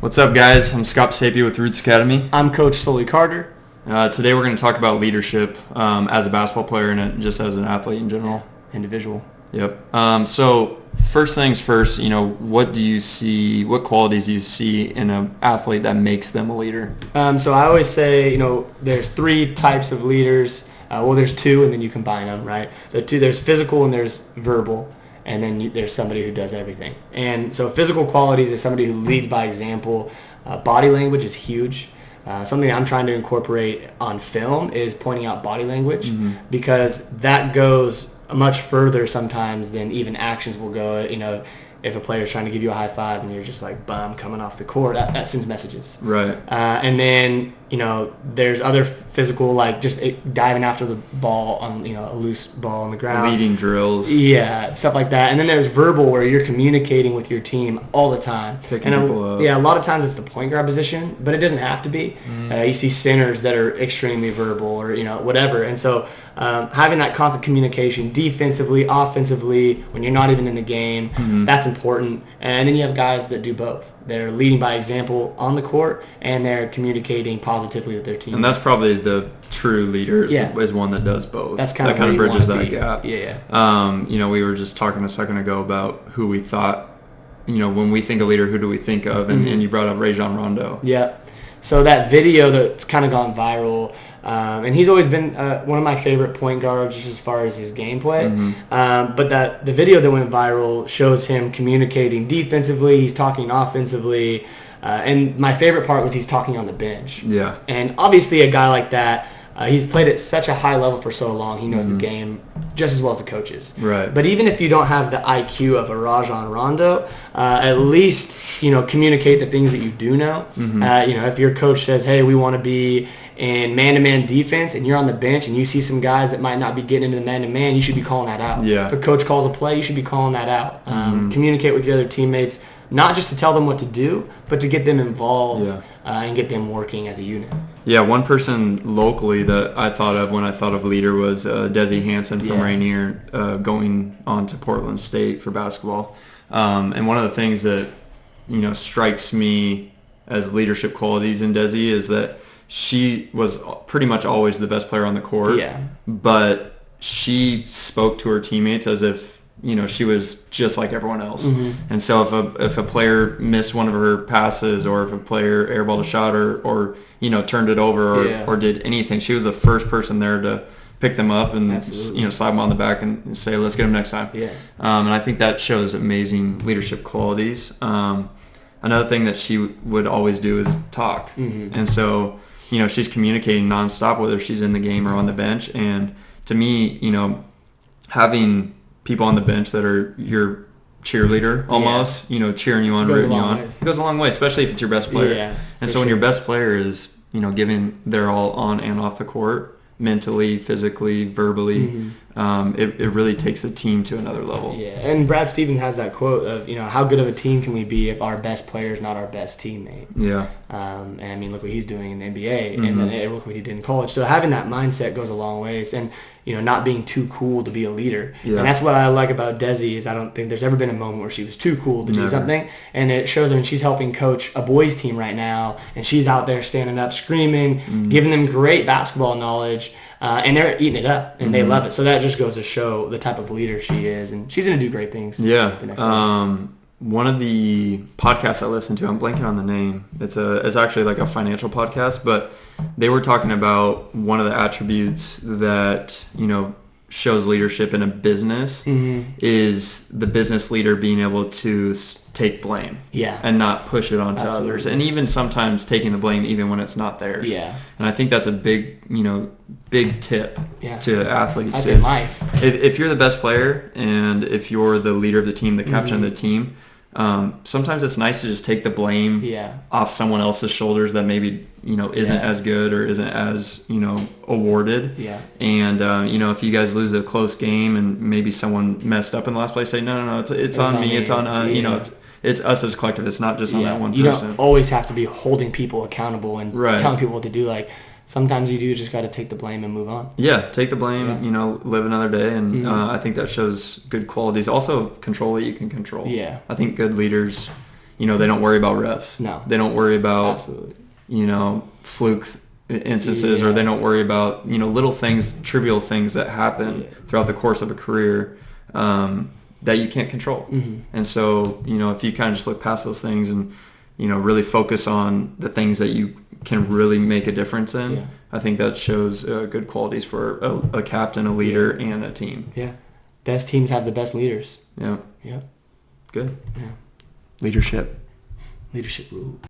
What's up, guys? I'm Scott Sapia with Roots Academy. I'm Coach Sully Carter. Today we're going to talk about leadership as a basketball player and just as an athlete in general. Individual. Yep. So first things first, what qualities do you see in an athlete that makes them a leader? So I always say, there's three types of leaders. There's two, and then you combine them, right? There's physical and there's verbal, and then there's somebody who does everything. And so physical qualities is somebody who leads by example. Body language is huge. Something I'm trying to incorporate on film is pointing out body language, because that goes much further sometimes than even actions will go. If a player's trying to give you a high five and you're just like, bum, coming off the court, that sends messages. Right. And then, there's other physical, like just diving after the ball on, a loose ball on the ground. Leading drills. Yeah, stuff like that. And then there's verbal, where you're communicating with your team all the time. Picking people up. Yeah, a lot of times it's the point guard position, but it doesn't have to be. You see centers that are extremely verbal or, whatever. And so having that constant communication defensively, offensively, when you're not even in the game, that's important. And then you have guys that do both. They're leading by example on the court, and they're communicating positively with their team. And that's probably the true leader is one that does both. That's kind of bridges that be. gap. Yeah. We were just talking a second ago about who we thought, when we think of leader, who do we think of? And you brought up Rajon Rondo. Yeah. So that video that's kind of gone viral, and he's always been one of my favorite point guards just as far as his gameplay. But the video that went viral shows him communicating defensively. He's talking offensively. And my favorite part was he's talking on the bench. Yeah. And obviously a guy like that, he's played at such a high level for so long. He knows the game just as well as the coaches. Right. But even if you don't have the IQ of a Rajon Rondo, at least, communicate the things that you do know. If your coach says, hey, we want to be in man-to-man defense, and you're on the bench and you see some guys that might not be getting into the man-to-man, you should be calling that out. Yeah. If a coach calls a play, you should be calling that out. Communicate with your other teammates, not just to tell them what to do, but to get them involved and get them working as a unit. Yeah, one person locally that I thought of when I thought of leader was Desi Hansen from Rainier going on to Portland State for basketball. And one of the things that, strikes me as leadership qualities in Desi is that she was pretty much always the best player on the court. Yeah. But she spoke to her teammates as if, she was just like everyone else. And so if a player missed one of her passes, or if a player airballed a shot or turned it over or did anything, she was the first person there to pick them up and slap them on the back and say, let's get them next time. Yeah. And I think that shows amazing leadership qualities. Another thing that she would always do is talk. And so she's communicating nonstop, whether she's in the game or on the bench. And to me, having people on the bench that are your cheerleader almost, cheering you on, rooting you on, it goes a long way, especially if it's your best player. Yeah, and so when your best player is, giving their all on and off the court, mentally, physically, verbally, it really takes the team to another level. Yeah, and Brad Stevens has that quote of, how good of a team can we be if our best player is not our best teammate? Yeah. And I mean, look what he's doing in the NBA, and then look what he did in college. So having that mindset goes a long ways, and not being too cool to be a leader. Yeah. And that's what I like about Desi is I don't think there's ever been a moment where she was too cool to do something, and it shows. I mean, she's helping coach a boys team right now, and she's out there standing up, screaming, giving them great basketball knowledge. And they're eating it up, and they love it. So that just goes to show the type of leader she is, and she's going to do great things. Yeah. One of the podcasts I listened to, I'm blanking on the name. It's actually like a financial podcast, but they were talking about one of the attributes that, shows leadership in a business is the business leader being able to take blame and not push it onto others, and even sometimes taking the blame even when it's not theirs. And I think that's a big tip to athletes. In life. If you're the best player and if you're the leader of the team, the captain of the team, sometimes it's nice to just take the blame off someone else's shoulders that maybe isn't as good or isn't as awarded. And if you guys lose a close game and maybe someone messed up in the last play, say no, it's on me, it's on it's us as a collective. It's not just on that one person. You don't always have to be holding people accountable and telling people what to do. Like, sometimes you do just got to take the blame and move on. Yeah, take the blame, live another day. And I think that shows good qualities. Also, control what you can control. Yeah. I think good leaders, they don't worry about refs. No. They don't worry about, Absolutely. fluke instances, or they don't worry about, little things, trivial things that happen throughout the course of a career that you can't control. Mm-hmm. And so, if you kind of just look past those things and, really focus on the things that you can really make a difference in, Yeah. I think that shows good qualities for a captain, a leader, and a team. Yeah. Best teams have the best leaders. Yeah. Yeah. Good. Yeah. Leadership. Leadership rule.